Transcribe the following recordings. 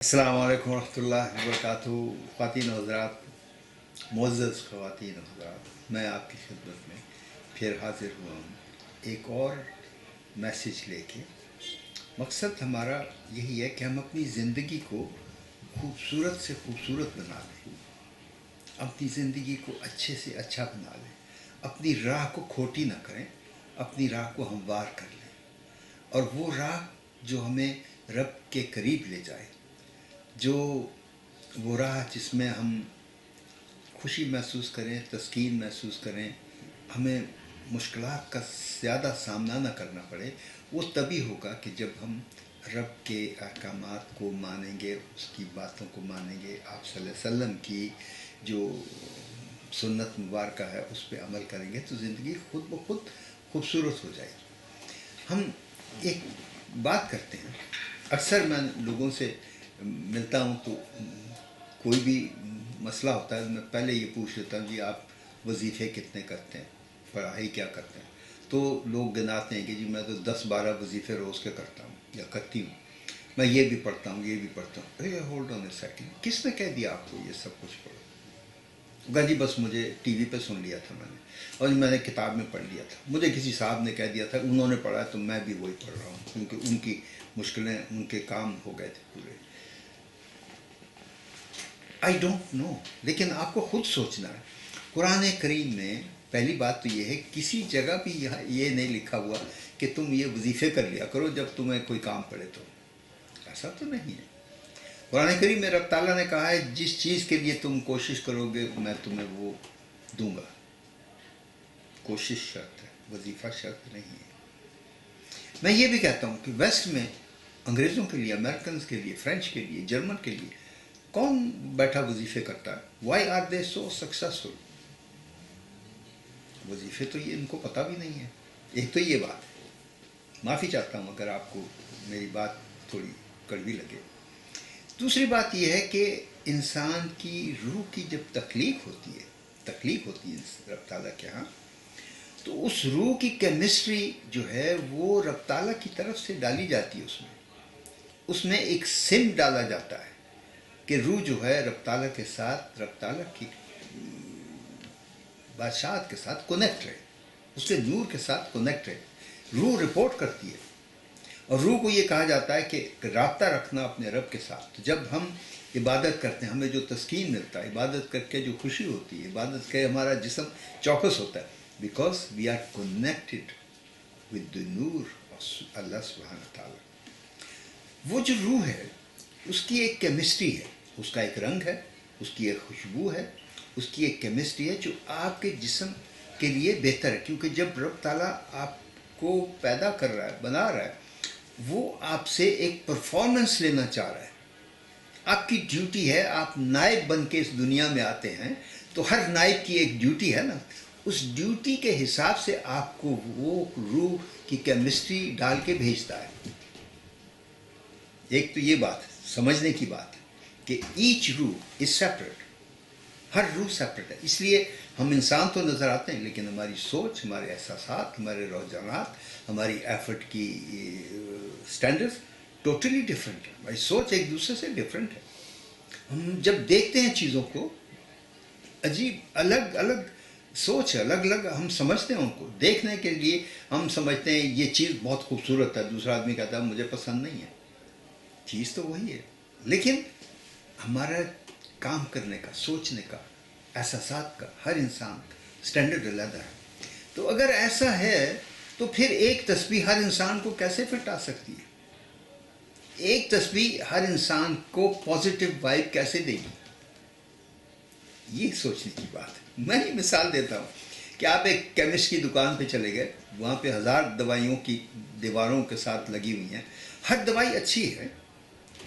अस्सलाम वालेकुम रहमतुल्लाहि व बरकातहू। ख़वातीन व हज़रात, मुअज़्ज़ज़ ख़वातीन व हज़रात, मैं आपकी खिदमत में फिर हाज़िर हुआ हूँ एक और मैसेज लेके। मकसद हमारा यही है कि हम अपनी ज़िंदगी को खूबसूरत से खूबसूरत बना लें, अपनी ज़िंदगी को अच्छे से अच्छा बना लें, अपनी राह को खोटी ना करें, अपनी राह को हमवार कर लें, और वो राह जो हमें रब के करीब ले जाए, जो वो राह जिसमें हम खुशी महसूस करें, तस्कीन महसूस करें, हमें मुश्किलात का ज़्यादा सामना न करना पड़े, वो तभी होगा कि जब हम रब के अहकामात को मानेंगे, उसकी बातों को मानेंगे, आप सल्लल्लाहु अलैहि वसल्लम की जो सुन्नत मुबारक है उस पर अमल करेंगे, तो ज़िंदगी खुद ब खुद खूबसूरत हो जाएगी। हम एक बात करते हैं, अक्सर मैं लोगों से मिलता हूँ तो कोई भी मसला होता है मैं पहले ये पूछ लेता हूँ, जी आप वजीफ़े कितने करते हैं, पढ़ाई क्या करते हैं? तो लोग गिनाते हैं कि जी मैं तो 10-12 वजीफ़े रोज़ के करता हूँ या करती हूँ, मैं ये भी पढ़ता हूँ, ये भी पढ़ता हूँ। अरे होल्ड ऑन ए सेकंड, किसने कह दिया आपको ये सब कुछ पढ़ो? कहा जी बस मुझे टीवी पे सुन लिया था मैंने, और मैंने किताब में पढ़ लिया था, मुझे किसी साहब ने कह दिया था, उन्होंने पढ़ा तो मैं भी वही पढ़ रहा हूँ, क्योंकि उनकी मुश्किलें, उनके काम हो गए थे पूरे। आई डोंट नो, लेकिन आपको खुद सोचना है। कुरान करीम में पहली बात तो ये है, किसी जगह भी ये नहीं लिखा हुआ कि तुम ये वजीफ़े कर लिया करो जब तुम्हें कोई काम पड़े, तो ऐसा तो नहीं है। कुरान करीम में रब ताला ने कहा है, जिस चीज़ के लिए तुम कोशिश करोगे मैं तुम्हें वो दूंगा। कोशिश शर्त है, वजीफ़ा शर्त नहीं है। मैं ये भी कहता हूँ कि वेस्ट में अंग्रेज़ों के लिए, अमेरिकन के लिए, फ्रेंच के लिए, जर्मन के लिए कौन बैठा वजीफ़े करता है? Why are they so successful? वजीफ़े तो ये इनको पता भी नहीं है। एक तो ये बात है, माफ़ी चाहता हूँ अगर आपको मेरी बात थोड़ी कड़वी लगे। दूसरी बात यह है कि इंसान की रूह की जब तख्लीक होती है रब ताला के यहाँ, तो उस रूह की केमिस्ट्री जो है वो रब ताला की तरफ से डाली जाती है। उसमें एक सिम डाला जाता है कि रूह जो है रब ताला के साथ, रब ताला की बादशाहत के साथ कनेक्ट रहे, उसके नूर के साथ कनेक्ट रहे। रूह रिपोर्ट करती है, और रूह को ये कहा जाता है कि राब्ता रखना अपने रब के साथ। तो जब हम इबादत करते हैं, हमें जो तस्कीन मिलता है, इबादत करके जो खुशी होती है, इबादत के हमारा जिस्म चौकस होता है, because we are connected with the नूर ऑफ अल्लाह सुब्हानहू व तआला। वो जो रूह है उसकी एक केमिस्ट्री है, उसका एक रंग है, उसकी एक खुशबू है, उसकी एक केमिस्ट्री है जो आपके जिस्म के लिए बेहतर है। क्योंकि जब रब ताला आपको पैदा कर रहा है, बना रहा है, वो आपसे एक परफॉर्मेंस लेना चाह रहा है। आपकी ड्यूटी है, आप नायब बन के इस दुनिया में आते हैं, तो हर नायब की एक ड्यूटी है ना, उस ड्यूटी के हिसाब से आपको वो रूह की केमिस्ट्री डाल के भेजता है। एक तो ये बात समझने की बात है कि ईच रूह इज सेपरेट, हर रूह सेपरेट है। इसलिए हम इंसान तो नज़र आते हैं, लेकिन हमारी सोच, हमारे एहसासात, हमारे रुझानात, हमारी एफर्ट की स्टैंडर्ड्स टोटली डिफरेंट है। हमारी सोच एक दूसरे से डिफरेंट है। हम जब देखते हैं चीज़ों को, अजीब अलग अलग सोच है, अलग अलग हम समझते हैं उनको। देखने के लिए हम समझते हैं ये चीज़ बहुत खूबसूरत है, दूसरा आदमी कहता है मुझे पसंद नहीं है। चीज़ तो वही है, लेकिन हमारा काम करने का, सोचने का, एहसासात का, हर इंसान स्टैंडर्ड अलग है। तो अगर ऐसा है तो फिर एक तस्बीह हर इंसान को कैसे फिट आ सकती है? एक तस्बीह हर इंसान को पॉजिटिव वाइब कैसे देगी? ये सोचने की बात है। मैं ही मिसाल देता हूँ कि आप एक केमिस्ट की दुकान पे चले गए, वहाँ पे 1000 दवाइयों की दीवारों के साथ लगी हुई हैं, हर दवाई अच्छी है,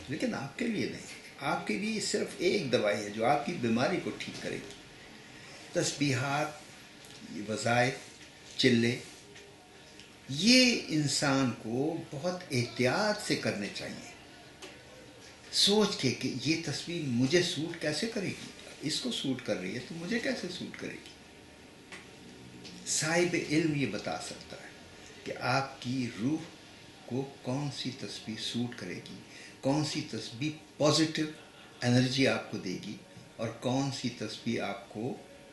लेकिन आपके लिए नहीं। आपके लिए सिर्फ एक दवाई है जो आपकी बीमारी को ठीक करेगी। तस्बीहात, वज़ाइफ, चिल्ले, ये इंसान को बहुत एहतियात से करने चाहिए, सोच के कि ये तस्बीह मुझे सूट कैसे करेगी। इसको सूट कर रही है तो मुझे कैसे सूट करेगी? साहिब इल्म ये बता सकता है कि आपकी रूह को कौन सी तस्बीह सूट करेगी, कौन सी तस्बीह पॉजिटिव एनर्जी आपको देगी और कौन सी तस्वीर आपको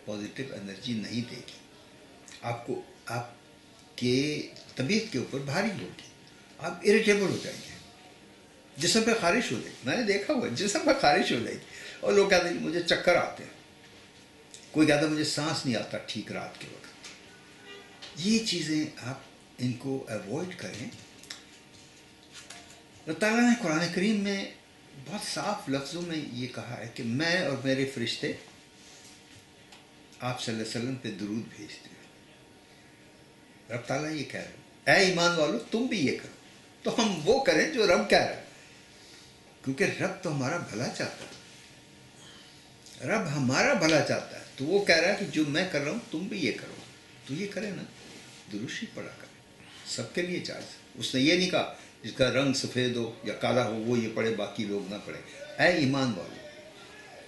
पॉजिटिव एनर्जी नहीं देगी। आपको आपके तबीयत के ऊपर भारी होगी, आप इरिटेबल हो जाएंगे, जिस्म पे खारिश हो जाएगी। मैंने देखा हुआ जिस्म पे खारिश हो जाएगी और लोग कहते हैं मुझे चक्कर आते हैं, कोई कहता है मुझे सांस नहीं आता ठीक रात के वक्त। ये चीज़ें आप इनको अवॉइड करें। अल्लाह ताला ने कुरान करीम में बहुत साफ लफ्ज़ों में ये कहा है कि मैं और मेरे फरिश्ते आप सल्लल्लाहु अलैहि वसल्लम पे दुरूद भेजते हैं। रब ताला ये कह रहे हैं, ऐ ईमान वालों तुम भी ये करो। तो हम वो करें जो रब कह रहा है, क्योंकि रब तो हमारा भला चाहता है। रब हमारा भला चाहता है, तो वो कह रहा है कि जो मैं कर रहा हूँ तुम भी ये करो। तो ये करें ना, दुरूद शरीफ पढ़ा करें, सबके लिए जायज़। उसने ये नहीं कहा जिसका रंग सफ़ेद हो या काला हो वो ये पढ़े बाकी लोग ना पढ़े। ऐ ईमान वालों,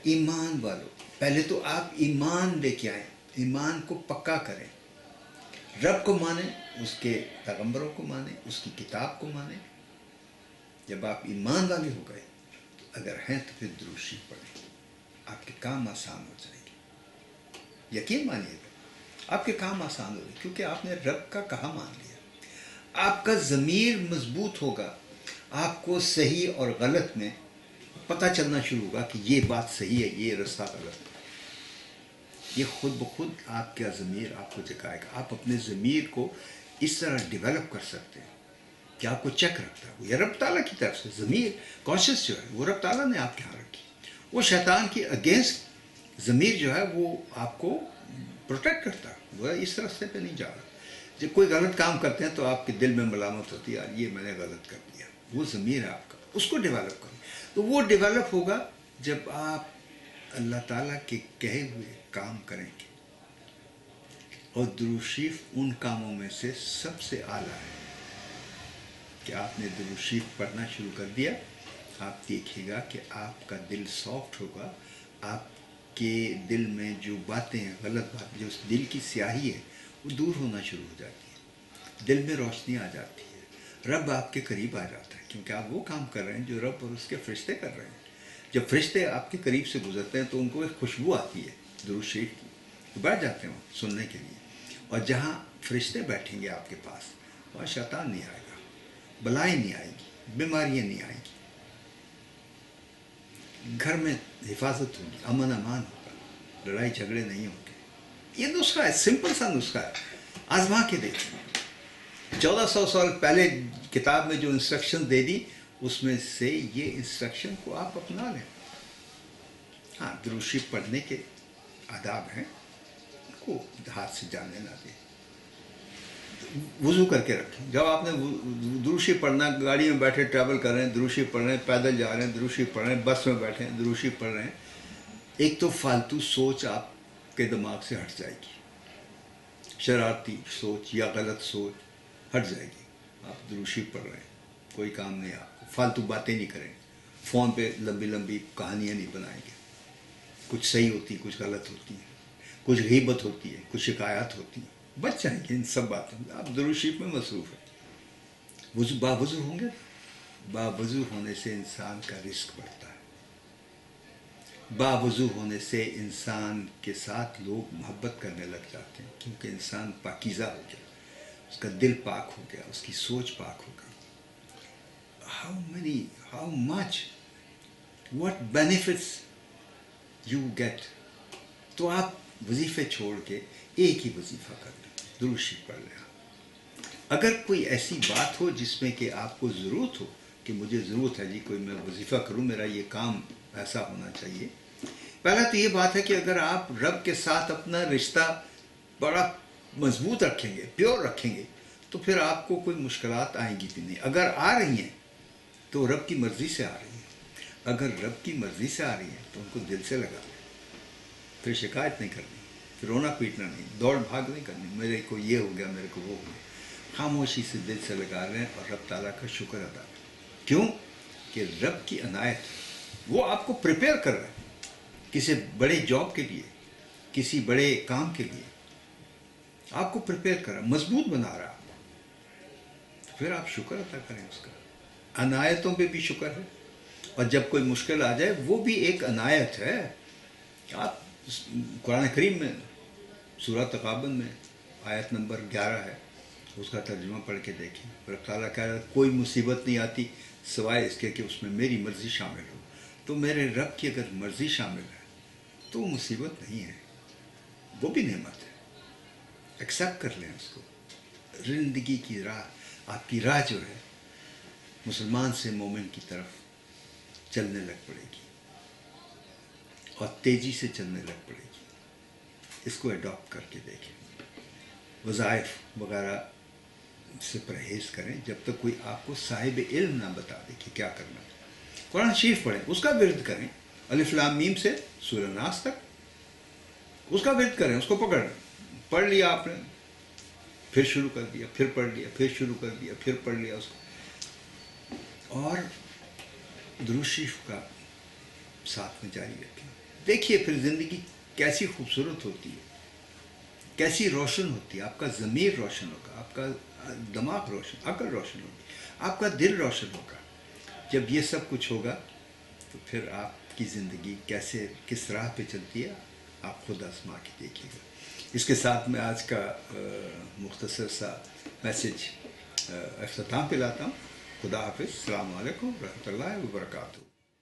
ईमान वालों, पहले तो आप ईमान लेके आए, ईमान को पक्का करें, रब को माने, उसके पैगंबरों को माने, उसकी किताब को माने। जब आप ईमान वाले हो गए तो अगर हैं तो फिर दुरूद शरीफ पढ़ें, आपके काम आसान हो जाएंगे। यकीन मानिएगा आपके काम आसान हो गए, क्योंकि आपने रब का कहा मान लिया। आपका ज़मीर मजबूत होगा, आपको सही और गलत में पता चलना शुरू होगा कि ये बात सही है, ये रास्ता गलत है। ये खुद ब खुद आपका ज़मीर आपको जगाएगा। आप अपने ज़मीर को इस तरह डेवलप कर सकते हैं कि आपको चेक रखता है। ये रब ताला की तरफ से ज़मीर कॉन्शियस जो है वो रब ताला ने आपके यहाँ रखी। वो शैतान की अगेंस्ट ज़मीर जो है वो आपको प्रोटेक्ट करता है, वो इस रास्ते पे नहीं जा रहा। जब कोई गलत काम करते हैं तो आपके दिल में मलामत होती है, यार ये मैंने गलत कर दिया। वो ज़मीर है आपका, उसको डेवलप करें। तो वो डेवलप होगा जब आप अल्लाह ताला के कहे हुए काम करेंगे। और दुरूद शरीफ उन कामों में से सबसे आला है कि आपने दुरूद शरीफ पढ़ना शुरू कर दिया, आप देखिएगा कि आपका दिल सॉफ्ट होगा। आपके दिल में जो बातें हैं, गलत बातें, जो उस दिल की स्याही है वो दूर होना शुरू हो जाती है, दिल में रोशनी आ जाती है, रब आपके करीब आ जाता है, क्योंकि आप वो काम कर रहे हैं जो रब और उसके फरिश्ते कर रहे हैं। जब फरिश्ते आपके करीब से गुजरते हैं तो उनको एक खुशबू आती है दुरूद शरीफ की, तो बैठ जाते हैं वो सुनने के लिए। और जहाँ फरिश्ते बैठेंगे आपके पास, वहाँ शैतान नहीं आएगा, बलाएँ नहीं आएगी, बीमारियाँ नहीं आएंगी, घर में हिफाजत होगी, अमन अमान होगा, लड़ाई झगड़े नहीं होंगे। ये नुस्खा है, सिंपल सा नुस्खा है, आजमा के देखें। 1400 साल पहले किताब में जो इंस्ट्रक्शन दे दी उसमें से ये इंस्ट्रक्शन को आप अपना लें। हाँ, दुरूद शरीफ पढ़ने के आदाब हैं, उनको हाथ से जाने ना दें। वज़ू करके रखें। जब आपने दुरूद शरीफ पढ़ना, गाड़ी में बैठे ट्रैवल कर रहे हैं दुरूद शरीफ पढ़ रहे हैं, पैदल जा रहे हैं दुरूद शरीफ पढ़ रहे हैं, बस में बैठे हैं दुरूद शरीफ पढ़ रहे हैं, एक तो फालतू सोच आपके दिमाग से हट जाएगी, शरारती सोच या गलत सोच हट जाएगी। आप दुरूद शरीफ पढ़ रहे हैं, कोई काम नहीं, आपको फालतू बातें नहीं करेंगे, फ़ोन पे लंबी लंबी कहानियाँ नहीं बनाएंगे, कुछ सही होती कुछ गलत होती है, कुछ गीबत होती है, कुछ शिकायत होती है, बच जाएंगे इन सब बातों में। आप दुरूद शरीफ में मसरूफ़ है। वज़ू बावज़ू होंगे, बावज़ू होने से इंसान का रिस्क बढ़ता है, बावज़ू होने से इंसान के साथ लोग मोहब्बत करने लग जाते हैं, क्योंकि इंसान पाकीज़ा हो गया, उसका दिल पाक हो गया, उसकी सोच पाक हो गई। how much, what benefits you get। तो आप वजीफ़े छोड़ के एक ही वजीफ़ा कर लें, दुरूद शरीफ पढ़ लें। अगर कोई ऐसी बात हो जिसमें कि आपको ज़रूरत हो कि मुझे ज़रूरत है जी कोई मैं वजीफ़ा करूं, मेरा ये काम ऐसा होना चाहिए। पहला तो ये बात है कि अगर आप रब के साथ अपना रिश्ता बड़ा मजबूत रखेंगे, प्योर रखेंगे, तो फिर आपको कोई मुश्किलात आएंगी भी नहीं। अगर आ रही हैं तो रब की मर्ज़ी से आ रही हैं, अगर रब की मर्ज़ी से आ रही हैं तो उनको दिल से लगा लें, फिर शिकायत नहीं करनी, फिर रोना पीटना नहीं, दौड़ भाग नहीं करनी, मेरे को ये हो गया, मेरे को वो हो गया। खामोशी से दिल से लगा लें और रब ताला का शुक्र अदा करें। क्यों कि रब की अनायत वो आपको प्रिपेयर कर रहा है किसी बड़े जॉब के लिए, किसी बड़े काम के लिए, आपको प्रिपेयर कर रहा, मजबूत बना रहा, फिर आप शुक्र अदा करें उसका। अनायतों पे भी शुक्र है اور جب کوئی مشکل آ جائے وہ بھی ایک عنایت ہے. آپ قرآن کریم میں سورہ تغابن میں آیت نمبر 11 ہے، اس کا ترجمہ پڑھ کے دیکھیں. رب تعالیٰ کہہ رہا ہے کوئی مصیبت نہیں آتی سوائے اس کے کہ اس میں میری مرضی شامل ہو. تو میرے رب کی اگر مرضی شامل ہے تو وہ مصیبت نہیں ہے، وہ بھی نعمت ہے. ایکسیپٹ کر لیں اس کو. زندگی کی راہ، آپ کی راہ جو ہے مسلمان سے مومن کی طرف چلنے لگ پڑے گی اور تیزی سے چلنے لگ پڑے گی. اس کو اڈاپٹ کر کے دیکھیں. وظائف وغیرہ سے پرہیز کریں جب تک کوئی آپ کو صاحب علم نہ بتا دے کہ کیا کرنا ہے. قرآن شریف پڑھیں، اس کا ورد کریں، الف لام میم سے سورہ ناس تک اس کا ورد کریں، اس کو پڑھ لیا آپ نے، پھر شروع کر دیا، پھر پڑھ لیا، پھر شروع کر دیا، پھر پڑھ لیا اس کو. اور درود شریف کا ساتھ میں جاری رکھیں. دیکھیے پھر زندگی کیسی خوبصورت ہوتی ہے، کیسی روشن ہوتی ہے. آپ کا ضمیر روشن ہوگا، آپ کا دماغ روشن، عقل روشن ہوگی، آپ کا دل روشن ہوگا. جب یہ سب کچھ ہوگا تو پھر آپ کی زندگی کیسے کس راہ پہ چلتی ہے آپ خود آزما کے دیکھیے گا. اس کے ساتھ میں آج کا مختصر سا میسج اختتام پہ لاتا ہوں. خدا حافظ. السلام علیکم ورحمۃ اللہ وبرکاتہ.